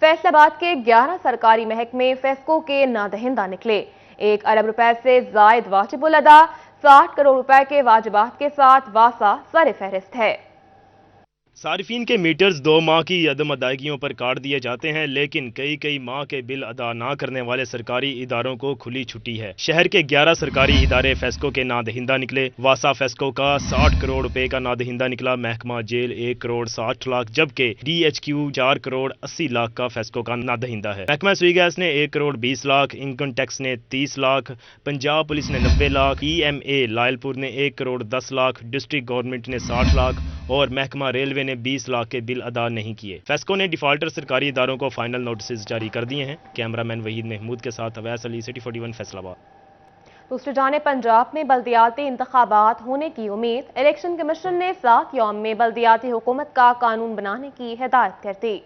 फैसलाबाद के 11 सरकारी महकमे फेस्को के नादहिंदा निकले। 1 अरब रुपए से जायद वाजिबुल अदा, 60 करोड़ रुपए के वाजिबात के साथ वासा सर फहरिस्त है। सारिफीन के मीटर्स 2 माह की अदम अदायगियों पर काट दिए जाते हैं, लेकिन कई माह के बिल अदा ना करने वाले सरकारी इदारों को खुली छुट्टी है। शहर के 11 सरकारी इदारे फेस्को के नादहिंदा निकले। वासा फेस्को का 60 करोड़ रुपए का नादहिंदा निकला। महकमा जेल 1 करोड़ 60 लाख, जबकि DHQ 4 करोड़ 80 लाख का फेस्को का नादहिंदा है। महकमा सुई गैस ने 1 करोड़ 20 लाख, इनकम टैक्स ने 30 लाख, पंजाब पुलिस ने 90 लाख, EMA लायलपुर ने 1 करोड़ 10 लाख, डिस्ट्रिक्ट गवर्नमेंट ने 60 लाख और महकमा रेलवे ने 20 लाख के बिल अदा नहीं किए। फेस्को ने डिफाल्टर सरकारी इदारों को फाइनल नोटिस जारी कर दिए हैं। कैमरामैन वहीद महमूद के साथ अवैस अली, सिटी 41 फैसलाबाद। दूसरी जानिब पंजाब में बल्दियाती इंतखाबात होने की उम्मीद। इलेक्शन कमीशन ने 7 यौम में बल्दियाती हुकूमत का कानून बनाने की हिदायत कर दी।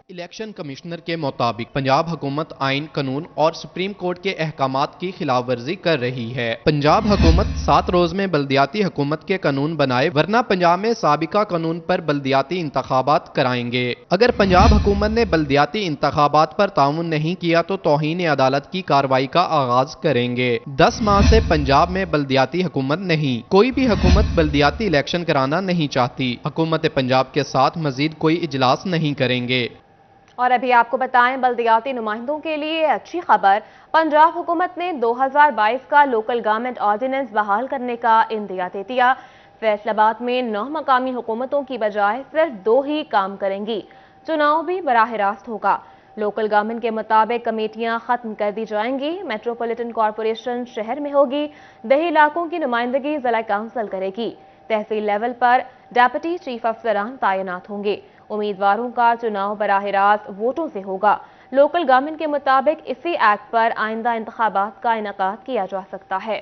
इलेक्शन कमिश्नर के मुताबिक पंजाब हुकूमत आइन, कानून और सुप्रीम कोर्ट के अहकामात की खिलाफ वर्जी कर रही है। पंजाब हुकूमत 7 रोज में बल्दियाती हुकूमत के कानून बनाए, वरना पंजाब में साबिका कानून पर बल्दियाती इंतखाबात कराएंगे। अगर पंजाब हुकूमत ने बल्दियाती इंतखाबात पर ताउन नहीं किया तो तौहीन अदालत की कार्रवाई का आगाज करेंगे। 10 माह से पंजाब में बल्दियाती हुकूमत नहीं। कोई भी हुकूमत बल्दियाती इलेक्शन कराना नहीं चाहती। हुकूमत पंजाब के साथ मजीद कोई इजलास नहीं करेंगे। और अभी आपको बताएं, बल्दियाती नुमाइंदों के लिए अच्छी खबर। पंजाब हुकूमत ने 2022 का लोकल गवर्नमेंट ऑर्डिनेंस बहाल करने का इंदिया दे दिया। फैसलाबाद में 9 मकामी हुकूमतों की बजाय सिर्फ 2 ही काम करेंगी। चुनाव भी बराह रास्त होगा। लोकल गवर्नमेंट के मुताबिक कमेटियां खत्म कर दी जाएंगी। मेट्रोपॉलिटन कॉरपोरेशन शहर में होगी। दही इलाकों की नुमाइंदगी जिला काउंसिल करेगी। तहसील लेवल पर डेप्यूटी चीफ अफसरान तैनात होंगे। उम्मीदवारों का चुनाव बराह रास्त वोटों से होगा। लोकल गवर्नमेंट के मुताबिक इसी एक्ट पर आइंदा इंतखाबात का इनेकाद किया जा सकता है।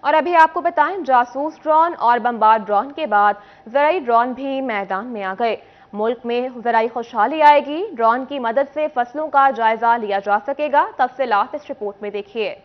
और अभी आपको बताएं, जासूस ड्रोन और बमबार ड्रोन के बाद ज़राई ड्रोन भी मैदान में आ गए। मुल्क में ज़राई खुशहाली आएगी। ड्रोन की मदद से फसलों का जायजा लिया जा सकेगा। तफसीलात इस रिपोर्ट में देखिए।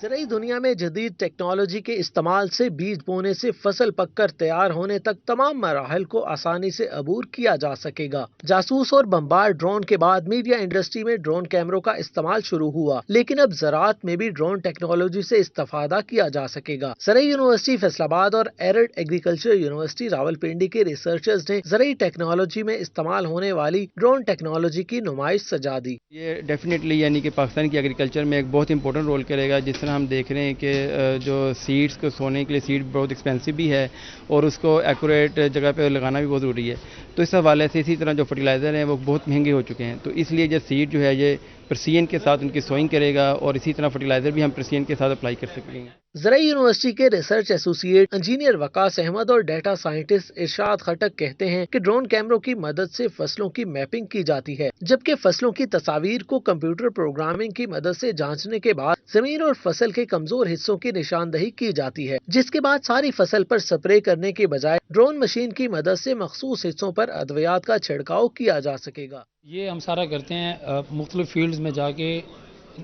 ज़राई दुनिया में जदीद टेक्नोलॉजी के इस्तेमाल से बीज बोने से फसल पककर तैयार होने तक तमाम मराहल को आसानी से अबूर किया जा सकेगा। जासूस और बमबार ड्रोन के बाद मीडिया इंडस्ट्री में ड्रोन कैमरों का इस्तेमाल शुरू हुआ, लेकिन अब ज़राअत में भी ड्रोन टेक्नोलॉजी से इस्तेफादा किया जा सकेगा। ज़राई यूनिवर्सिटी फैसलाबाद और एरिड एग्रीकल्चर यूनिवर्सिटी रावलपिंडी के रिसर्चर्स ने ज़राई टेक्नोलॉजी में इस्तेमाल होने वाली ड्रोन टेक्नोलॉजी की नुमाइश सजा दी। ये डेफिनेटली यानी कि पाकिस्तान की एग्रीकल्चर में एक बहुत इंपॉर्टेंट रोल करेगा। जिस हम देख रहे हैं कि जो सीड्स को सोने के लिए सीड बहुत एक्सपेंसिव भी है और उसको एक्यूरेट जगह पे लगाना भी बहुत ज़रूरी है। तो इस हवाले से इसी तरह जो फर्टिलाइज़र हैं वो बहुत महंगे हो चुके हैं। तो इसलिए जो सीड जो है ये प्रेसिजन के साथ उनकी सोइंग करेगा और इसी तरह फर्टिलाइज़र भी हम प्रेसिजन के साथ अप्लाई कर सकेंगे। ज़राई यूनिवर्सिटी के research associate engineer Waqas Ahmed और डेटा साइंटिस्ट इरशाद खटक कहते हैं कि ड्रोन कैमरों की मदद से फसलों की मैपिंग की जाती है, जबकि फसलों की तस्वीर को कंप्यूटर प्रोग्रामिंग की मदद से जांचने के बाद जमीन और फसल के कमजोर हिस्सों की निशानदही की जाती है, जिसके बाद सारी फसल पर स्प्रे करने के बजाय ड्रोन मशीन की मदद से मखसूस हिस्सों पर अद्वियात का छिड़काव किया जा सकेगा। ये हम सारा करते हैं मुख्तलिफ फील्ड्स में जाके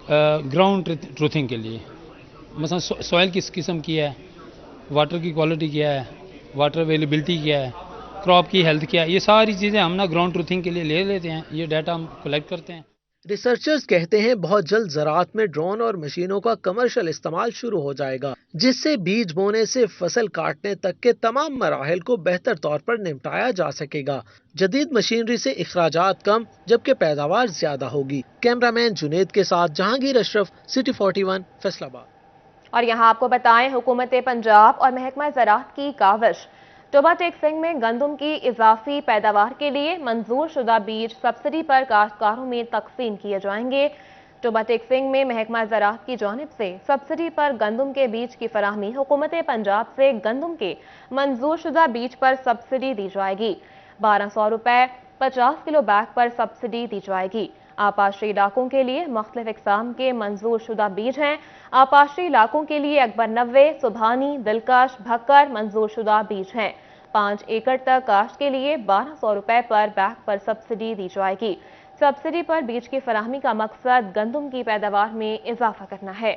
ग्राउंड ट्रूथिंग के लिए। मसलन सॉइल किस किस्म की है, वाटर की क्वालिटी क्या है, वाटर अवेलेबिलिटी क्या है, क्रॉप की हेल्थ क्या है, ये सारी चीज़ें हम ना ग्राउंड ट्रूथिंग के लिए ले लेते हैं। ये डाटा हम कलेक्ट करते हैं। रिसर्चर्स कहते हैं बहुत जल्द ज़राअत में ड्रोन और मशीनों का कमर्शियल इस्तेमाल शुरू हो जाएगा, जिससे बीज बोने से फसल काटने तक के तमाम मराहल को बेहतर तौर पर निपटाया जा सकेगा। जदीद मशीनरी से इखराजात कम जबकि पैदावार ज्यादा होगी। कैमरामैन जुनेद के साथ जहांगीर अशरफ, सिटी 41 फैसलाबाद। और यहाँ आपको बताएं, हुकूमत पंजाब और महकमा ज़राअत की काविश। टोबा टेक्सिंग में गंदम की इजाफी पैदावार के लिए मंजूर शुदा बीज सब्सिडी पर काश्तकारों में तकसीम किए जाएंगे। टोबा टेक्सिंग में महकमा ज़राअत की जानिब से सब्सिडी पर गंदम के बीज की फराहमी। हुकूमत पंजाब से गंदम के मंजूर शुदा बीज पर सब्सिडी दी जाएगी। 1200 रुपए 50 किलो बैग पर सब्सिडी दी जाएगी। आपाशी इलाकों के लिए मुख्तलिफ इकसाम के मंजूर शुदा बीज हैं। आपाशी इलाकों के लिए अकबर 90, सुबहानी, दिलकश, भक्कर मंजूर शुदा बीज हैं। 5 एकड़ तक काश्त के लिए 1200 रुपए पर बैग पर सब्सिडी दी जाएगी। सब्सिडी पर बीज की फराहमी का मकसद गंदम की पैदावार में इजाफा करना है।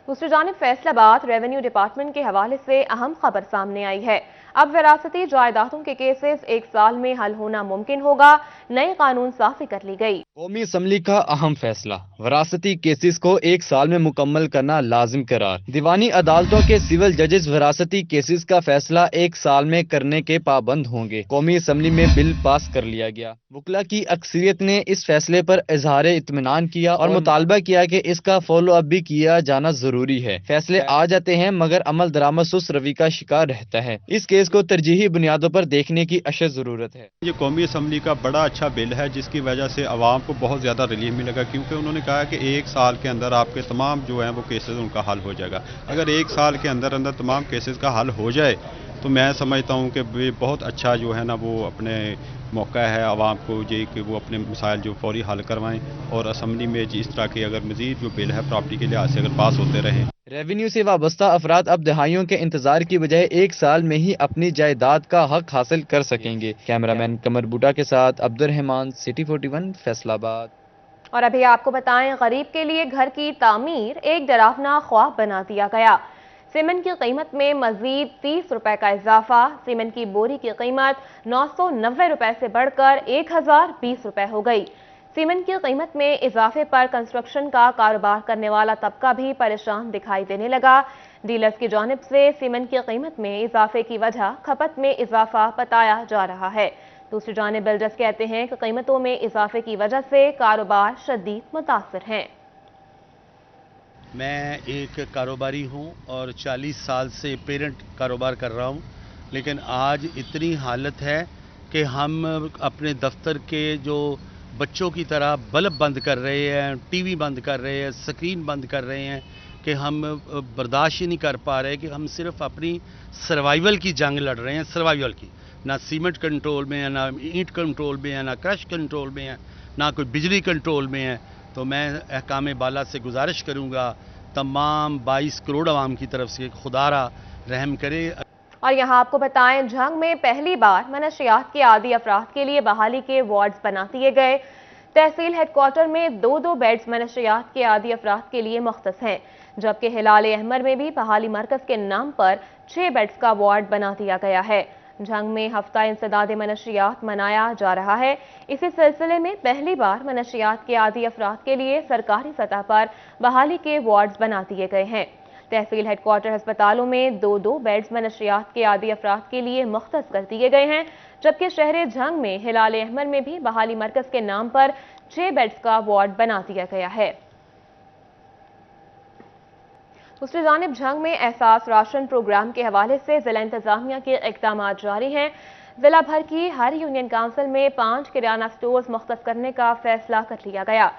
दूसरी जानिब फैसलाबाद रेवेन्यू डिपार्टमेंट के हवाले से अहम खबर सामने आई है। अब विरासती जायदादों के केसेस 1 साल में हल होना मुमकिन होगा। नई कानून साफी कर ली गई। कौमी असम्बली का अहम फैसला, विरासती केसेस को 1 साल में मुकम्मल करना लाजिम करार। दीवानी अदालतों के सिविल जजेस विरासती केसेस का फैसला 1 साल में करने के पाबंद होंगे। कौमी असम्बली में बिल पास कर लिया गया। वकला की अक्सरियत ने इस फैसले पर इजहार इत्मीनान किया और मुतालबा किया कि इसका फॉलो अप भी किया जाना जरूरी है। फैसले आ जाते हैं मगर अमल दरामद सुस्त रवि का शिकार रहता है। इस केस को तरजीही बुनियादों पर देखने की अशद जरूरत है। ये कौमी असम्बली का बड़ा अच्छा बिल है जिसकी वजह से आवाम को बहुत ज़्यादा रिलीफ मिलेगा, क्योंकि उन्होंने कहा कि 1 साल के अंदर आपके तमाम जो हैं वो केसेस उनका हल हो जाएगा। अगर 1 साल के अंदर अंदर तमाम केसेस का हल हो जाए तो मैं समझता हूँ कि ये बहुत अच्छा जो है ना वो अपने मौका है आवाम को ये कि वो अपने मसाइल जो फौरी हल करवाएं और असम्बली में इस तरह के अगर मज़ीद जो बिल है प्रॉपर्टी के लिहाज से अगर पास होते रहें। रेवेन्यू से वाबस्ता अफराद अब दहाइयों के इंतजार की बजाय 1 साल में ही अपनी जायदाद का हक हासिल कर सकेंगे। कैमरामैन कमर बूटा के साथ अब्दुर्रहमान, सिटी 41, फैसलाबाद। और अभी आपको बताएं, गरीब के लिए घर की तामीर एक डरावना ख्वाब बना दिया गया। सीमेंट की कीमत में मजीद 30 रुपए का इजाफा। सीमेंट की बोरी की कीमत 990 रुपए से बढ़कर 1020 रुपए हो गई। सीमेंट की कीमत में इजाफे पर कंस्ट्रक्शन का कारोबार करने वाला तबका भी परेशान दिखाई देने लगा। डीलर्स की जानिब से सीमेंट की कीमत में इजाफे की वजह खपत में इजाफा बताया जा रहा है। दूसरी जानिब बिल्डर्स कहते हैं कि कीमतों में इजाफे की वजह से कारोबार शदीद मुतासर हैं। मैं एक कारोबारी हूं और 40 साल से पेरेंट कारोबार कर रहा हूं, लेकिन आज इतनी हालत है कि हम अपने दफ्तर के जो बच्चों की तरह बल्ब बंद कर रहे हैं, टीवी बंद कर रहे हैं, स्क्रीन बंद कर रहे हैं कि हम बर्दाश्त ही नहीं कर पा रहे कि हम सिर्फ अपनी सर्वाइवल की जंग लड़ रहे हैं। सर्वाइवल की, ना सीमेंट कंट्रोल में है, ना ईंट कंट्रोल में है, ना क्रश कंट्रोल में है, ना कोई बिजली कंट्रोल में है। तो मैं अहकाम बाला से गुजारिश करूंगा तमाम 22 करोड़ आवाम की तरफ से खुदारा रहम करे। और यहाँ आपको बताएं, झंग में पहली बार मनशियात के आदी अफराद के लिए बहाली के वार्ड्स बना दिए गए। तहसील हेडक्वार्टर में 2-2 बेड्स मनशियात के आदी अफराद के लिए मुख्तस हैं, जबकि हिलाल अहमर में भी बहाली मरकज के नाम पर 6 बेड्स का वार्ड बना दिया गया है। झंग में हफ्ता इंसदाद मनशियात मनाया जा रहा है। इसी सिलसिले में पहली बार मनशियात के आदी अफराद के लिए सरकारी सतह पर बहाली के वार्ड्स बना दिए गए हैं। तहसील हेडक्वार्टर अस्पतालों में 2-2 बेड्स मनशियात के आदी अफराद के लिए मुख्तस कर दिए गए हैं, जबकि शहर झंग में हिलाल अहमर में भी बहाली मरकज के नाम पर 6 बेड्स का वार्ड बना दिया गया है। दूसरी जानिब झंग में एहसास राशन प्रोग्राम के हवाले से जिला इंतजामिया के इकदाम जारी हैं। जिला भर की हर यूनियन काउंसिल में 5 किराना स्टोर्स मुख्तस करने का फैसला कर लिया गया।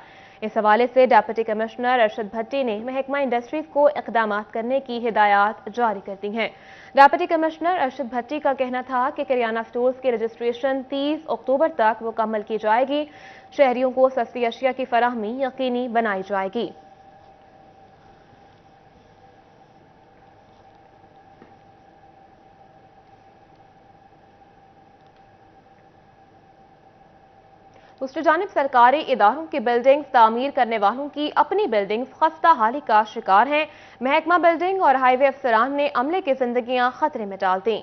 इस हवाले से डिप्टी कमिश्नर अरशद भट्टी ने महकमा इंडस्ट्रीज को इकदाम करने की हिदायत जारी कर दी हैं। डिप्टी कमिश्नर अरशद भट्टी का कहना था कि किराना स्टोर्स की रजिस्ट्रेशन 30 अक्टूबर तक मुकम्मल की जाएगी। शहरियों को सस्ती अशिया की फराहमी यकीनी बनाई जाएगी। दूसरी जानिब सरकारी इदारों की बिल्डिंग्स तामीर करने वालों की अपनी बिल्डिंग्स खस्ता हाली का शिकार हैं। महकमा बिल्डिंग और हाईवे अफसरान ने अमले की जिंदगियां खतरे में डाल दी।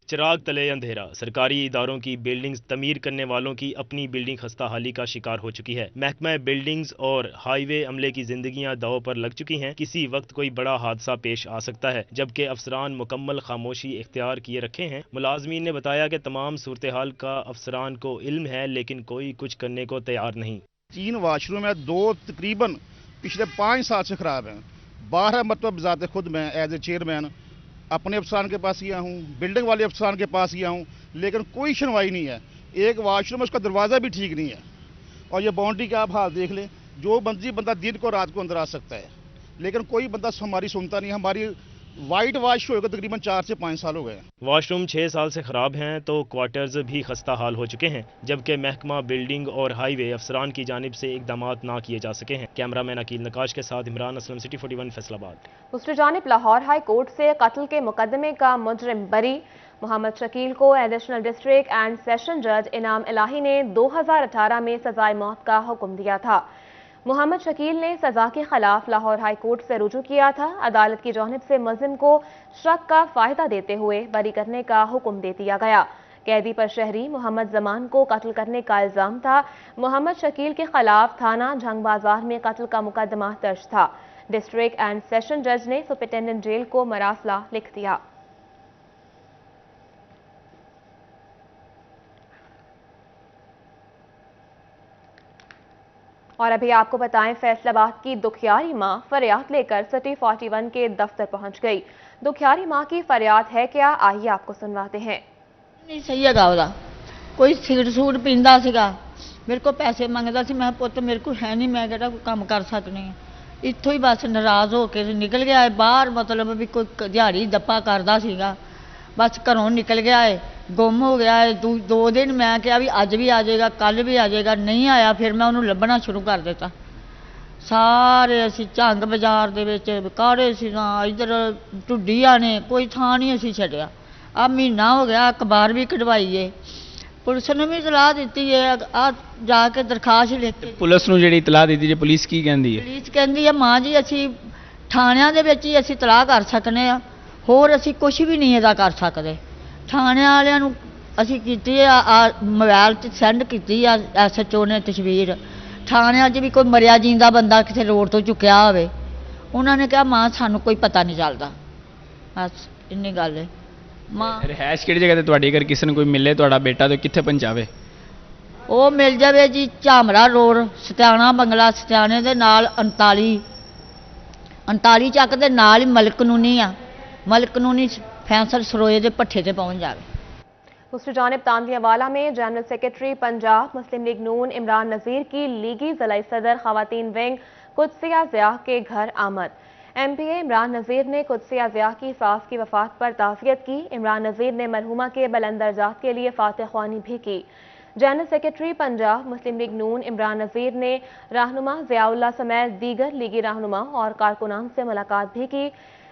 चिराग तले अंधेरा, सरकारी इदारों की बिल्डिंग्स तमीर करने वालों की अपनी बिल्डिंग खस्ता हाली का शिकार हो चुकी है। महकमा बिल्डिंग्स और हाईवे अमले की जिंदगियां दाव पर लग चुकी हैं। किसी वक्त कोई बड़ा हादसा पेश आ सकता है, जबकि अफसरान मुकम्मल खामोशी इख्तियार किए रखे हैं। मुलाजमीन ने बताया कि तमाम सूरत हाल का अफसरान को इल्म है, लेकिन कोई कुछ करने को तैयार नहीं। 3 वाशरूम है, 2 तकरीबन पिछले 5 साल से खराब हैं। 12 मतलब ज़ाते खुद मैं एज ए चेयरमैन अपने अफसरान के पास गया हूँ, बिल्डिंग वाले अफसरान के पास गया हूँ, लेकिन कोई सुनवाई नहीं है। एक वाशरूम उसका दरवाज़ा भी ठीक नहीं है, और ये बाउंड्री का आप हाल देख लें। जो बंदा दिन को रात को अंदर आ सकता है, लेकिन कोई बंदा हमारी सुनता नहीं। हमारी वाइट वाश होगा तकरीबन 4 से 5 साल हो गए। वाशरूम 6 साल से खराब हैं तो क्वार्टर्स भी खस्ता हाल हो चुके हैं, जबकि महकमा बिल्डिंग और हाईवे अफसरान की जानिब से इकदाम ना किए जा सके हैं। कैमरामैन अकील नकाश के साथ इमरान असलम, सिटी 41, फैसलाबाद। दूसरी जानिब लाहौर हाई कोर्ट से कत्ल के मुकदमे का मुजरिम बरी। मोहम्मद शकील को एडिशनल डिस्ट्रिक्ट एंड सेशन जज इनाम इलाही ने 2018 में सजाए मौत का हुक्म दिया था। محمد شکیل نے سزا کے خلاف لاہور ہائی کورٹ سے رجوع کیا تھا. عدالت کی جانب سے ملزم کو شک کا فائدہ دیتے ہوئے بری کرنے کا حکم دے دیا گیا. قیدی پر شہری محمد زمان کو قتل کرنے کا الزام تھا. محمد شکیل کے خلاف تھانہ جھنگ بازار میں قتل کا مقدمہ درج تھا. ڈسٹرکٹ اینڈ سیشن جج نے سپرنٹینڈنٹ جیل کو مراسلہ لکھ دیا. اور ابھی آپ کو بتائیں، فیصل آباد کی دکھیاری ماں فریاد لے کر سٹی 41 کے دفتر پہنچ گئی. دکھیاری ماں کی فریاد ہے کیا، آئیے آپ کو سنواتے ہیں. نہیں صحیح ہے گا کوئی سیٹ پیندا سا میرے کو پیسے منگتا سی. میں پت میرے کو ہے نہیں، میں کہڑا کوئی کام کر سکنی. اتوں ہی بس ناراض ہو کے نکل گیا ہے باہر. مطلب بھی کوئی دیہڑی دپا کرتا سا، بس گھروں نکل گیا ہے، گم ہو گیا ہے. 2 دن میں کہا بھی اج بھی آ جائے گا، کل بھی آ جائے گا، نہیں آیا. پھر میں انہوں لبنا شروع کر دیتا. سارے اسی جھنگ بازار دے کاڑے سی نا، ادھر ٹڈیاں نے، کوئی تھان نہیں اسی چھڈیا. آ مہینہ ہو گیا، اخبار بھی کٹوائی ہے، پولیس نے بھی اطلاع دیتی ہے. آ جا کے درخواست لکھ کے ਪੁਲਿਸ ਨੂੰ ਜਿਹੜੀ ਇਤਲਾਹ ਦਿੱਤੀ ਜੇ ਪੁਲਿਸ ਕੀ ਕਹਿੰਦੀ ਹੈ؟ ਪੁਲਿਸ ਕਹਿੰਦੀ ਹੈ ਮਾਂ ਜੀ ਅਸੀਂ ਥਾਣਿਆਂ ਦੇ ਵਿੱਚ ਹੀ ਅਸੀਂ ਇਤਲਾਹ ਕਰ ਸਕਨੇ ਆ, ਹੋਰ ਅਸੀਂ ਕੁਝ ਵੀ ਨਹੀਂ ਇਹਦਾ ਕਰ ਸਕਦੇ. ਥਾਣਿਆਂ ਵਾਲਿਆਂ ਨੂੰ ਅਸੀਂ ਕੀਤੀ ਆ ਮੋਬਾਈਲ 'ਤੇ ਸੈਂਡ ਕੀਤੀ ਆ SHO ਨੇ ਤਸਵੀਰ. ਥਾਣਿਆਂ 'ਚ ਵੀ ਕੋਈ ਮਰਿਆ ਜਿੰਦਾ ਬੰਦਾ ਕਿਸੇ ਰੋਡ ਤੋਂ ਚੁੱਕਿਆ ਹੋਵੇ, ਉਹਨਾਂ ਨੇ ਕਿਹਾ ਮਾਂ ਸਾਨੂੰ ਕੋਈ ਪਤਾ ਨਹੀਂ ਚੱਲਦਾ. ਬਸ ਇੰਨੀ ਗੱਲ ਹੈ. ਮਾਂ ਰਿਹਾਇਸ਼ ਕਿਹੜੀ ਜਗ੍ਹਾ ਤੇ ਤੁਹਾਡੀ? ਅਗਰ ਕਿਸੇ ਨੂੰ ਕੋਈ ਮਿਲੇ ਤੁਹਾਡਾ ਬੇਟਾ ਤਾਂ ਕਿੱਥੇ ਪਹੁੰਚਾਵੇ? ਉਹ ਮਿਲ ਜਾਵੇ ਜੀ ਝਾਮਰਾ ਰੋਡ ਸਤਿਆਣਾ ਬੰਗਲਾ, ਸਤਿਆਣੇ ਦੇ ਨਾਲ 39 ਚੱਕ ਦੇ ਨਾਲ ਹੀ ਮਲਕ ਕਾਨੂੰਨੀ ਆ. ਮਲਕ ਕਾਨੂੰਨੀ ਫੈਂਸਲ ਸरोए ਦੇ ਪੱਠੇ ਤੇ ਪਹੁੰਚ ਜਾਵੇ. دوسری جانب تاندیاوالا میں جنرل سیکرٹری پنجاب مسلم لیگ نون عمران نذیر کی لیگی ضلعی صدر خواتین ونگ قدسیہ ضیاء کے گھر آمد. MP عمران نذیر نے قدسیہ ضیاء کی ساس کی وفات پر تعزیت کی. عمران نذیر نے مرحومہ کے بلند درجات کے لیے فاتح خوانی بھی کی. جنرل سیکرٹری پنجاب مسلم لیگ نون عمران نذیر نے رہنما ضیاء اللہ سمیت دیگر لیگی رہنما اور کارکنان سے ملاقات بھی کی.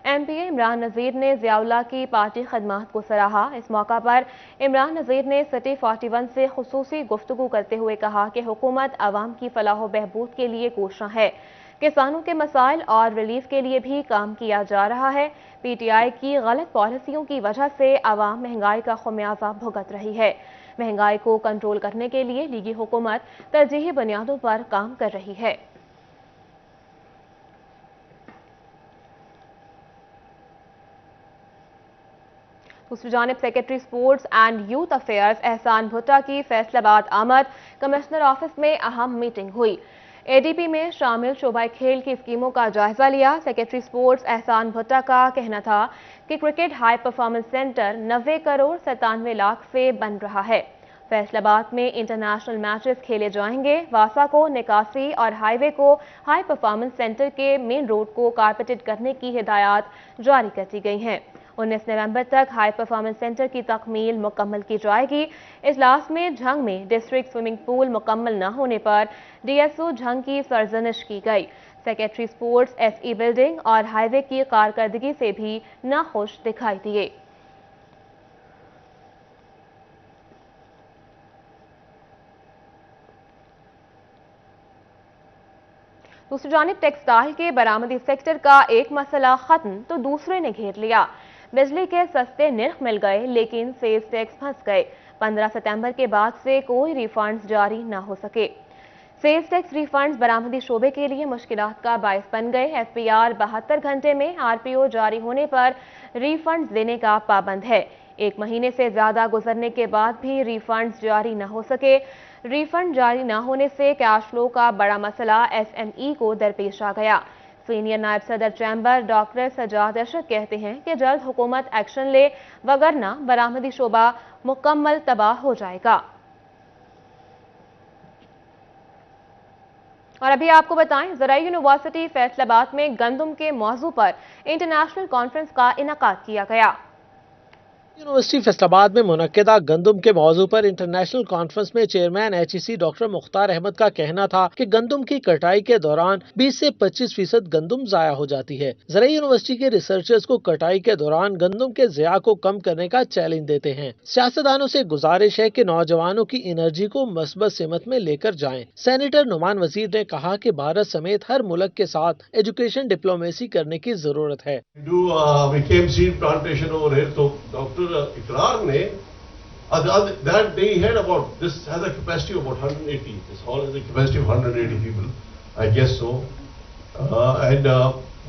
MP عمران نذیر نے ضیاء اللہ کی پارٹی خدمات کو سراہا. اس موقع پر عمران نذیر نے سٹی 41 سے خصوصی گفتگو کرتے ہوئے کہا کہ حکومت عوام کی فلاح و بہبود کے لیے کوشاں ہے. کسانوں کے مسائل اور ریلیف کے لیے بھی کام کیا جا رہا ہے. PTI کی غلط پالیسیوں کی وجہ سے عوام مہنگائی کا خمیازہ بھگت رہی ہے. مہنگائی کو کنٹرول کرنے کے لیے لیگی حکومت ترجیحی بنیادوں پر کام کر رہی ہے. دوسری جانب secretary sports and youth affairs Ehsan Bhatta کی فیصل آباد آمد. کمشنر آفس میں اہم میٹنگ ہوئی. ADP میں شامل شعبہ کھیل کی اسکیموں کا جائزہ لیا. سیکرٹری سپورٹس احسان بھٹا کا کہنا تھا کہ cricket high performance centre 90 crore 97 lakh سے بن رہا ہے. فیصل آباد میں انٹرنیشنل میچز کھیلے جائیں گے. واسا کو نکاسی اور ہائی وے کو ہائی پرفارمنس سینٹر کے مین روڈ کو کارپیٹڈ کرنے کی ہدایات جاری کر دی گئی ہیں. 19 نومبر تک ہائی پرفارمنس سینٹر کی تکمیل مکمل کی جائے گی. اجلاس میں جھنگ میں ڈسٹرکٹ سوئمنگ پول مکمل نہ ہونے پر DSO جھنگ کی سرزنش کی گئی. سیکرٹری سپورٹس SE بلڈنگ اور ہائی وے کی کارکردگی سے بھی ناخوش دکھائی دیے. دوسری جانب ٹیکسٹائل کے برآمدی سیکٹر کا ایک مسئلہ ختم تو دوسرے نے گھیر لیا. بجلی کے سستے نرخ مل گئے لیکن سیلز ٹیکس پھنس گئے. 15 ستمبر کے بعد سے کوئی ریفنڈز جاری نہ ہو سکے. سیلز ٹیکس ریفنڈز برآمدی شعبے کے لیے مشکلات کا باعث بن گئے. FPR 72 گھنٹے میں RPO جاری ہونے پر ریفنڈز دینے کا پابند ہے. 1 مہینے سے زیادہ گزرنے کے بعد بھی ریفنڈز جاری نہ ہو سکے. ریفنڈ جاری نہ ہونے سے کیش فلو کا بڑا مسئلہ SME کو درپیش آ گیا. سینئر نائب صدر چیمبر ڈاکٹر سجاد ارشد کہتے ہیں کہ جلد حکومت ایکشن لے وگرنہ برآمدی شعبہ مکمل تباہ ہو جائے گا. اور ابھی آپ کو بتائیں، زرعی یونیورسٹی فیصل آباد میں گندم کے موضوع پر انٹرنیشنل کانفرنس کا انعقاد کیا گیا. यूनिवर्सिटी फैसलाबाद में मुनक्किदा गंदम के मौजू पर इंटरनेशनल कॉन्फ्रेंस में chairman HEC doctor Mukhtar Ahmed का कहना था कि गंदम की कटाई के दौरान 20 से 25% गंदम जाया हो जाती है। ज़राई यूनिवर्सिटी के रिसर्चर्स को कटाई के दौरान गंदम के ज़िया को कम करने का चैलेंज देते हैं। सियासतदानों से गुजारिश है कि नौजवानों की एनर्जी को मस्बत सिमत में लेकर जाएं। सेनेटर नुमान वजीर ने कहा कि भारत समेत हर मुल्क के साथ एजुकेशन डिप्लोमेसी करने की जरूरत है। इकरार ने that they had about this has a capacity of about 180. This hall has a capacity of 180 people, I guess so.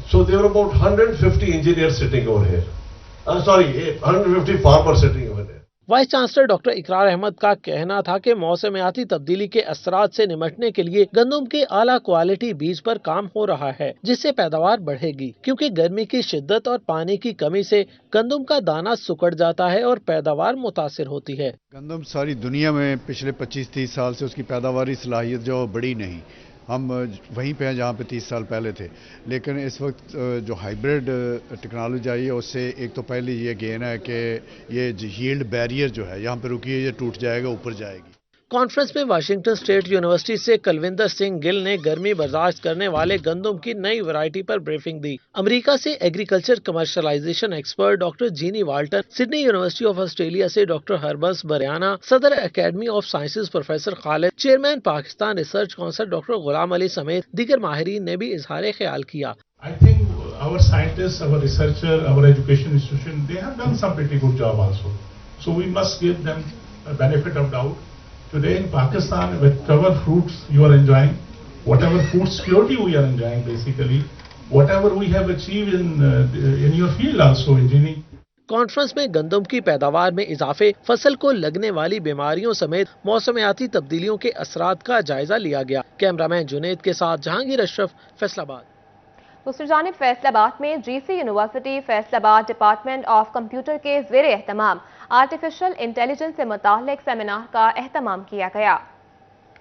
So there were about 150 engineers sitting over here. 150 farmers sitting over there. Vice chancellor doctor इकरार अहमद का कहना था कि मौसमियाती तब्दीली के असरात से निमटने के लिए गंदम के आला क्वालिटी बीज पर काम हो रहा है, जिससे पैदावार बढ़ेगी, क्योंकि गर्मी की शिद्दत और पानी की कमी से गंदम का दाना सुकड़ जाता है और पैदावार मुतासिर होती है। गंदम सारी दुनिया में पिछले 25-30 साल से उसकी पैदावारी सलाहियत जो बढ़ी नहीं, हम वहीं पे हैं जहाँ पे 30 साल पहले थे। लेकिन इस वक्त जो हाइब्रिड टेक्नोलॉजी आई है उससे एक तो पहले ये गेन है कि ये यील्ड बैरियर जो है यहाँ पे रुकी है, ये टूट जाएगा, ऊपर जाएगी। कॉन्फ्रेंस में वाशिंगटन स्टेट यूनिवर्सिटी से कुलविंदर सिंह गिल ने गर्मी बर्दाश्त करने वाले गंदम की नई वैरायटी पर ब्रीफिंग दी। अमेरिका से agriculture commercialization expert doctor Jeanie Walton, Sydney university of Australia से डॉक्टर हरबस बरियाना, सदर academy of sciences professor Khalid, chairman Pakistan research council doctor Ghulam Ali समेत दीगर माहिरीन ने भी इजहार ख्याल किया। I think our scientists, our researcher, our education institution, they have done some pretty good job also. So we must give them a benefit of doubt. Today in Pakistan, whatever fruits you are enjoying, whatever food security we are enjoying, basically, whatever we have achieved in your field also, engineering. Conference में गंदम की पैदावार में इजाफे, फसल को लगने वाली बीमारियों समेत मौसमियाती तब्दीलियों के असरात का जायजा लिया गया। कैमरामैन जुनेद के साथ जहांगीर अशरफ, फैसलाबाद। दूसरी जानिब फैसलाबाद में GC university Faisalabad department of computer के ज़ेर एहतमाम आर्टिफिशियल इंटेलिजेंस से मुताल्लिक सेमिनार का एहतमाम किया गया।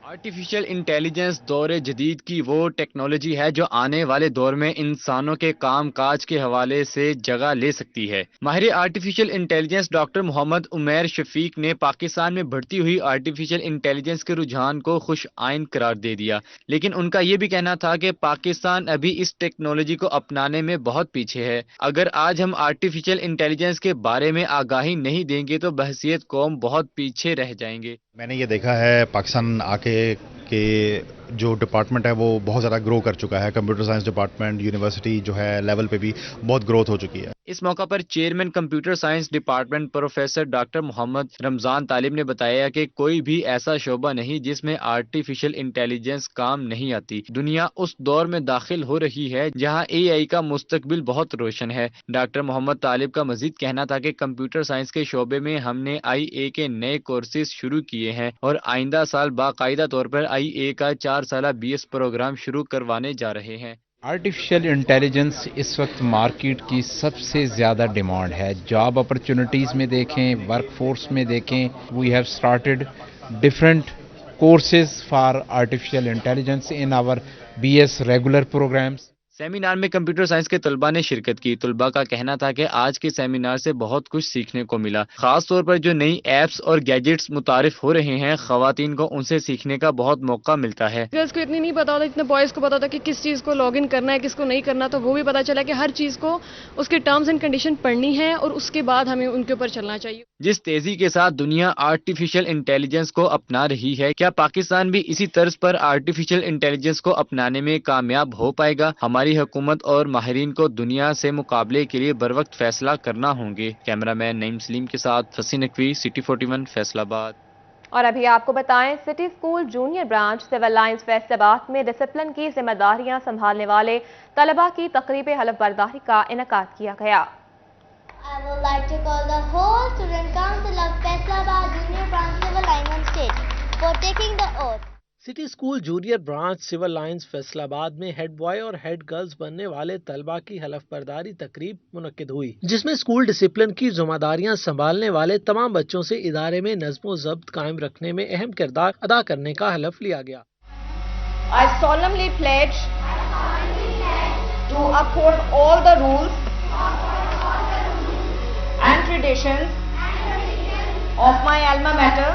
आर्टिफिशियल इंटेलिजेंस दौर जदीद की वो टेक्नोलॉजी है जो आने वाले दौर में इंसानों के काम काज के हवाले से जगह ले सकती है। माहिर artificial intelligence doctor Muhammad Umair Shafiq ने पाकिस्तान में बढ़ती हुई आर्टिफिशियल इंटेलिजेंस के रुझान को खुश आइन करार दे दिया, लेकिन उनका ये भी कहना था कि पाकिस्तान अभी इस टेक्नोलॉजी को अपनाने में बहुत पीछे है। अगर आज हम आर्टिफिशियल इंटेलिजेंस के बारे में आगाही नहीं देंगे तो बहसियत कौम बहुत पीछे रह जाएंगे। मैंने ये देखा है पाकिस्तान आके कि जो डिपार्टमेंट है वो बहुत ज़्यादा ग्रो कर चुका है। कंप्यूटर साइंस डिपार्टमेंट यूनिवर्सिटी जो है लेवल पे भी बहुत ग्रोथ हो चुकी है। इस मौका पर chairman computer science department professor doctor Mohammad Ramzan Talib ने बताया कि कोई भी ऐसा शोबा नहीं जिसमें आर्टिफिशियल इंटेलिजेंस काम नहीं आती। दुनिया उस दौर में दाखिल हो रही है जहां AI का मुस्तकबिल बहुत रोशन है। डॉक्टर मोहम्मद तालिब का मजीद कहना था कि कंप्यूटर साइंस के शोबे में हमने IA के नए कोर्सेज शुरू किए हैं और आइंदा साल बाकायदा तौर पर IA का 4 साला BS प्रोग्राम शुरू करवाने जा रहे हैं। आर्टिफिशियल इंटेलिजेंस इस वक्त मार्केट की सबसे ज़्यादा डिमांड है। जॉब अपॉर्चुनिटीज़ में देखें, वर्क फोर्स में देखें, we have started different courses for artificial intelligence in our BS regular programs. Seminar में कंप्यूटर साइंस के तलबा ने शिरकत की। तलबा का कहना था कि आज के सेमिनार से बहुत कुछ सीखने को मिला, खास तौर पर जो नई ऐप्स और गैजेट्स मुतारिफ हो रहे हैं, खवातीन को उनसे सीखने का बहुत मौका मिलता है। गर्ल्स को इतनी नहीं पता होता जितने बॉयज़ को पता था कि किस चीज़ को लॉगिन करना है, किसको नहीं करना, तो वो भी पता चला कि हर चीज़ को उसके टर्म्स एंड कंडीशन पढ़नी है और उसके बाद हमें उनके ऊपर चलना चाहिए। जिस तेजी के साथ दुनिया आर्टिफिशियल इंटेलिजेंस को अपना रही है, क्या पाकिस्तान भी इसी तर्ज पर आर्टिफिशियल इंटेलिजेंस को अपनाने में कामयाब हो पाएगा? हमारी हुकूमत और माहिरीन को दुनिया से मुकाबले के लिए बर वक्त फैसला करना होंगे। कैमरामैन नईम सलीम के साथ फसी नकवी, सिटी 41 फैसलाबाद। और अभी आपको बताएं, city school junior branch civil lines Faisalabad में डिसिप्लिन की जिम्मेदारियां संभालने वाले तलबा की तकरीब हलफ बर्दारी का इनेकाद किया गया। I would like to call the whole student council of Faisalabad Junior Branch Civil Line on stage for taking the oath. City school junior branch civil lines Faisalabad में हेड बॉय और हेड गर्ल्स बनने वाले तलबा की हलफ बर्दारी तकरीब मुनक्किद हुई, जिसमें school discipline की जिम्मेदारियां संभालने वाले तमाम बच्चों से इदारे में नज़्म व ज़ब्त कायम रखने में अहम किरदार अदा करने का हलफ लिया गया। I solemnly pledge to uphold all the rules and traditions of my alma mater.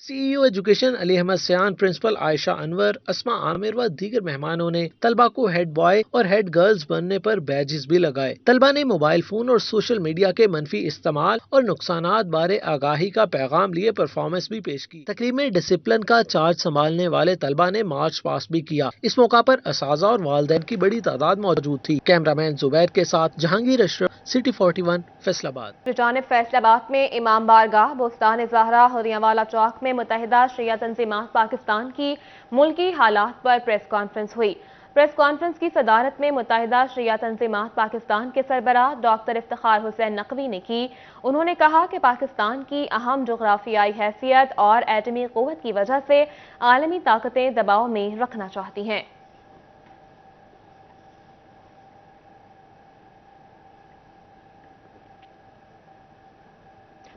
CEO education Ali Ahmed Sayan, principal Ayesha Anwar, Asma Aamir व दीगर मेहमानों ने तलबा को हेड बॉय और हेड गर्ल्स बनने पर बैजेस भी लगाए। तलबा ने मोबाइल फोन और सोशल मीडिया के मनफी इस्तेमाल और नुकसानात बारे आगाही का पैगाम लिए परफॉर्मेंस भी पेश की। तकरीब में डिसिप्लिन का चार्ज संभालने वाले तलबा ने मार्च पास्ट भी किया। इस मौका पर असातिज़ा और वालिदैन की बड़ी तादाद मौजूद थी। कैमरामैन जुबैर के साथ जहांगीर अशरफ, सिटी 41, फैसलाबाद। जानिब फैसलाबाद में इमाम बारगाह, बोस्तान ज़हरा, हुरियावाला चौक में मुत्तहिदा शिया तंजीमात पाकिस्तान की मुल्की हालात पर प्रेस कॉन्फ्रेंस हुई। प्रेस कॉन्फ्रेंस की सदारत में मुत्तहिदा शिया तंजीमात पाकिस्तान के सरबराह डॉक्टर इफ्तिखार हुसैन नकवी ने की। उन्होंने कहा कि पाकिस्तान की अहम जोग्राफियाई हैसियत और एटमी क़ुव्वत की वजह से आलमी ताकतें दबाव में रखना चाहती हैं।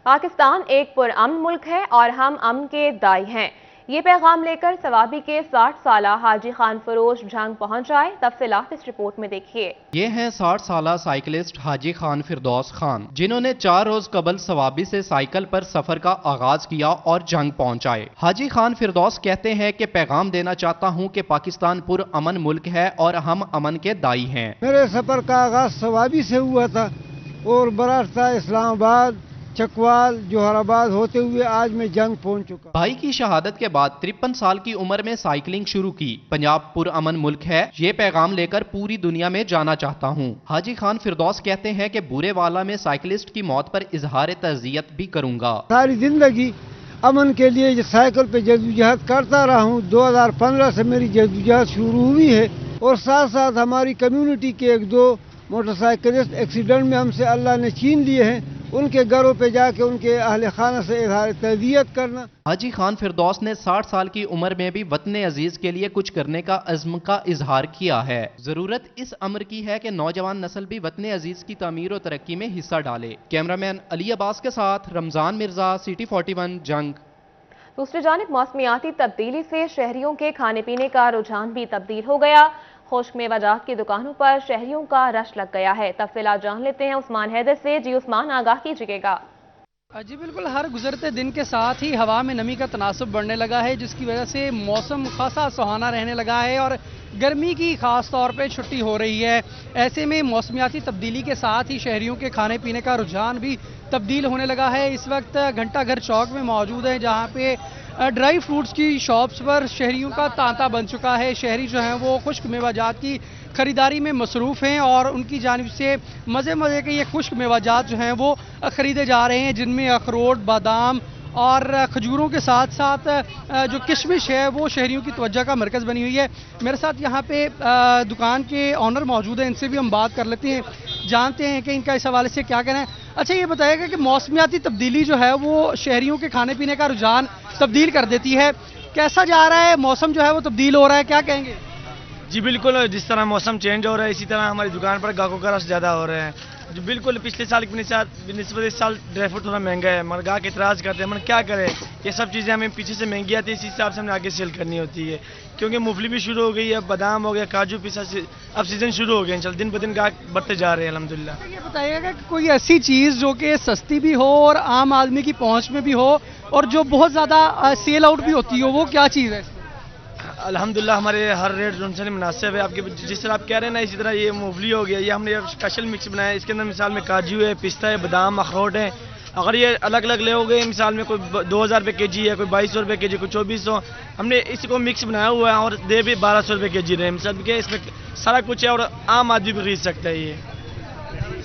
पाकिस्तान एक पुरअमन मुल्क है और हम अमन के दाई हैं। ये पैगाम लेकर सवाबी के 60 साला हाजी खान फरोज जंग पहुंच आए। तफसीलात इस रिपोर्ट में देखिए। ये हैं 60 साला साइकिलिस्ट हाजी खान फिरदौस खान, जिन्होंने 4 रोज कबल सवाबी से साइकिल पर सफर का आगाज किया और जंग पहुंचाए। हाजी खान फिरदौस कहते हैं कि पैगाम देना चाहता हूं कि पाकिस्तान पुरअमन मुल्क है और हम अमन के दाई हैं। मेरे सफर का आगाज सवाबी से हुआ था और बरास्ता इस्लामाबाद, चकवाल, जोहराबाद होते हुए आज मैं जंग पहुंच चुका। भाई की शहादत के बाद 53 साल की उम्र में साइकिलिंग शुरू की। पंजाब पुरअमन मुल्क है, ये पैगाम लेकर पूरी दुनिया में जाना चाहता हूँ। हाजी खान फिरदौस कहते हैं कि बुरे वाला में साइकिलिस्ट की मौत पर इजहार तज़ियत भी करूंगा। सारी जिंदगी अमन के लिए साइकिल पे जद्दोजहद करता रहा हूँ। 2015 से मेरी जद्दोजहद शुरू हुई है और साथ साथ हमारी कम्युनिटी के 1-2 मोटरसाइकिलिस्ट एक्सीडेंट में हमसे अल्लाह ने छीन लिए हैं। उनके घरों पे जाके उनके अहले खाना से इज़हार तज़ियत करना। हाजी खान फिरदौस ने 60 साल की उम्र में भी वतन अजीज के लिए कुछ करने का अज़्म का इजहार किया है। जरूरत इस अमर की है कि नौजवान नस्ल भी वतन अजीज की तामीर और तरक्की में हिस्सा डाले। कैमरामैन अली अब्बास के साथ रमजान मिर्जा, सिटी 41, जंग। दूसरी जानिब मौसमियाती तब्दीली से शहरियों के खाने पीने का रुझान भी तब्दील हो गया। खुश्क मेवाजात की दुकानों पर शहरियों का रश लग गया है। तफसीलात जान लेते हैं उस्मान हैदर से। जी उस्मान, आगाह कीजिएगा। जी बिल्कुल, हर गुजरते दिन के साथ ही हवा में नमी का तनासुब बढ़ने लगा है, जिसकी वजह से मौसम खासा सुहाना रहने लगा है और गर्मी की खास तौर पे छुट्टी हो रही है। ऐसे में मौसमियाती तब्दीली के साथ ही शहरियों के खाने पीने का रुझान भी तब्दील होने लगा है। इस वक्त घंटा घर चौक में मौजूद है, जहाँ पे ड्राई फ्रूट्स की शॉप्स पर शहरियों का तांता बन चुका है। शहरी जो हैं वो खुश्क मेवाजात की खरीदारी में मसरूफ़ हैं और उनकी जानिब से मज़े मज़े के ये खुश्क मेवाजात जो हैं वो ख़रीदे जा रहे हैं, जिनमें अखरोट, बादाम और खजूरों के साथ साथ जो किशमिश है वो शहरियों की तवज्जो का मरकज़ बनी हुई है। मेरे साथ यहाँ पे दुकान के ऑनर मौजूद हैं, इनसे भी हम बात कर लेते हैं, जानते हैं कि इनका इस हवाले से क्या कहना है। अच्छा, ये बताइएगा कि मौसमियाती तब्दीली जो है वो शहरियों के खाने पीने का रुझान तब्दील कर देती है, कैसा जा रहा है? मौसम जो है वो तब्दील हो रहा है, क्या कहेंगे? जी बिल्कुल, जिस तरह मौसम चेंज हो रहा है इसी तरह हमारी दुकान पर ग्राहकों का रश ज़्यादा हो रहा है। जो बिल्कुल पिछले साल की निस्बत इस साल ड्राई फ्रूट थोड़ा महंगा है, मगर ग्राहक एतराज़ करते हैं, मगर क्या करें, ये सब चीज़ें हमें पीछे से महंगी आती है, इसी हिसाब से हमने आगे सेल करनी होती है। क्योंकि मूंगफली भी शुरू हो गई है, बादाम हो गया, काजू पिस्ता, अब सीज़न शुरू हो गया, इंशाल्लाह दिन ब दिन ग्राहक बढ़ते जा रहे हैं अल्हम्दुलिल्लाह। ये बताइएगा कि कोई ऐसी चीज़ जो कि सस्ती भी हो और आम आदमी की पहुँच में भी हो और जो बहुत ज़्यादा सेल आउट भी होती हो, वो क्या चीज़ है? अल्हम्दुलिल्लाह हमारे हर रेट उनसे मुनासिब है। आपके जिस तरह आप कह रहे हैं ना, इसी तरह ये मूंगफली हो गया, ये हमने स्पेशल मिक्स बनाया है। इसके अंदर मिसाल में काजू है, पिस्ता है, बादाम, अखरोट है। अगर ये अलग अलग लोगे, मिसाल में कोई 2000 रुपये के जी है, कोई 2200 रुपये के जी, कोई 2400, हमने इसको मिक्स बनाया हुआ है और दे भी 1200 रुपये के जी रहे। मिसाल के इसमें सारा कुछ है और आम आदमी भी खरीद सकता है। ये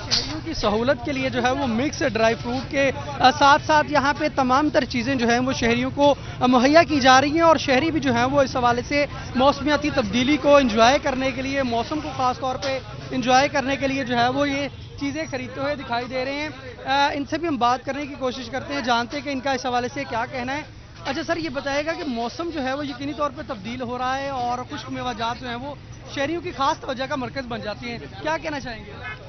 शहरियों की सहूलत के लिए जो है वो मिक्स ड्राई फ्रूट के साथ साथ यहाँ पे तमाम तर चीज़ें जो हैं वो शहरियों को मुहैया की जा रही हैं और शहरी भी जो हैं वो इस हवाले से मौसमियाती तब्दीली को एंजॉय करने के लिए, मौसम को ख़ास तौर पे एंजॉय करने के लिए जो है वो ये चीज़ें खरीदते हुए दिखाई दे रहे हैं। इनसे भी हम बात करने की कोशिश करते हैं, जानते हैं कि इनका इस हवाले से क्या कहना है। अच्छा सर, ये बताएगा कि मौसम जो है वो यकीनी तौर पर तब्दील हो रहा है और खुश्क मेवाजात जो हैं वो शहरियों की खास तवज्जो का मरकज़ बन जाती हैं, क्या कहना चाहेंगे?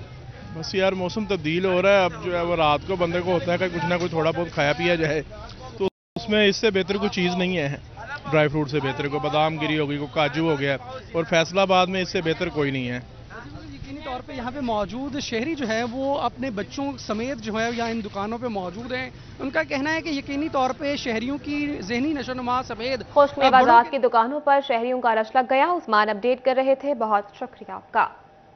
बस यार, मौसम तब्दील हो रहा है, अब जो है वो रात को बंदे को होता है कि कुछ ना कुछ थोड़ा बहुत खाया पिया जाए, तो उसमें इससे बेहतर कोई चीज़ नहीं है। ड्राई फ्रूट से बेहतर कोई बादाम गिरी हो गई, कोई काजू हो गया, और फैसलाबाद में इससे बेहतर कोई नहीं है। طور پہ یہاں پہ موجود شہری جو ہے وہ اپنے بچوں سمیت جو ہے یہاں ان دکانوں پہ موجود ہیں. ان کا کہنا ہے کہ یقینی طور پہ شہریوں کی ذہنی نشوونما سمیت خشک میوہ جات کی دکانوں پر شہریوں کا رش لگ گیا. عثمان اپڈیٹ کر رہے تھے. بہت شکریہ آپ کا.